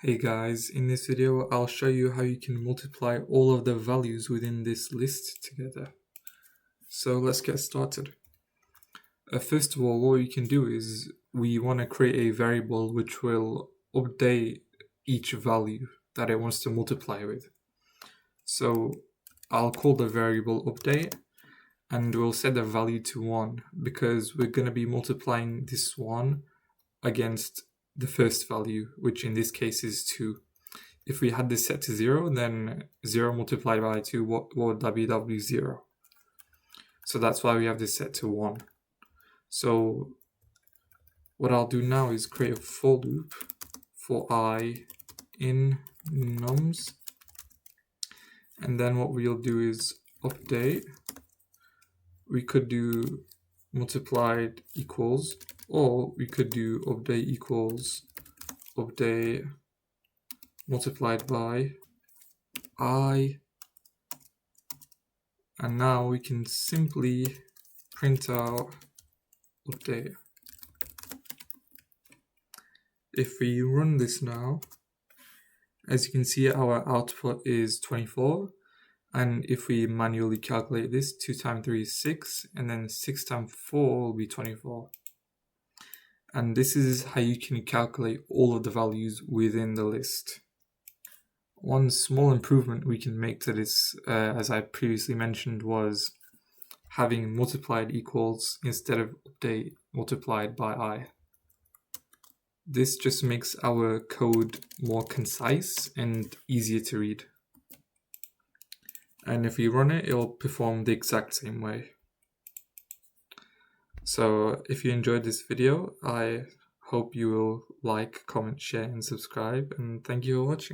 Hey guys, in this video I'll show you how you can multiply all of the values within this list together. So let's get started. First of all, what we can do is we want to create a variable which will update each value that it wants to multiply with. So I'll call the variable update and we'll set the value to 1 because we're going to be multiplying this 1 against the first value, which in this case is 2. If we had this set to 0, then 0 multiplied by 2, what would that be? That would be 0. So that's why we have this set to 1. So what I'll do now is create a for loop for I in nums. And then what we'll do is update. We could do multiplied equals, or we could do update equals update multiplied by I, and now we can simply print out update. If we run this now, as you can see, our output is 24. And if we manually calculate this, 2 times 3 is 6, and then 6 times 4 will be 24. And this is how you can calculate all of the values within the list. One small improvement we can make to this, as I previously mentioned, was having multiplied equals instead of update multiplied by I. This just makes our code more concise and easier to read. And if we run it, it'll perform the exact same way. So if you enjoyed this video, I hope you will like, comment, share, and subscribe, and thank you for watching.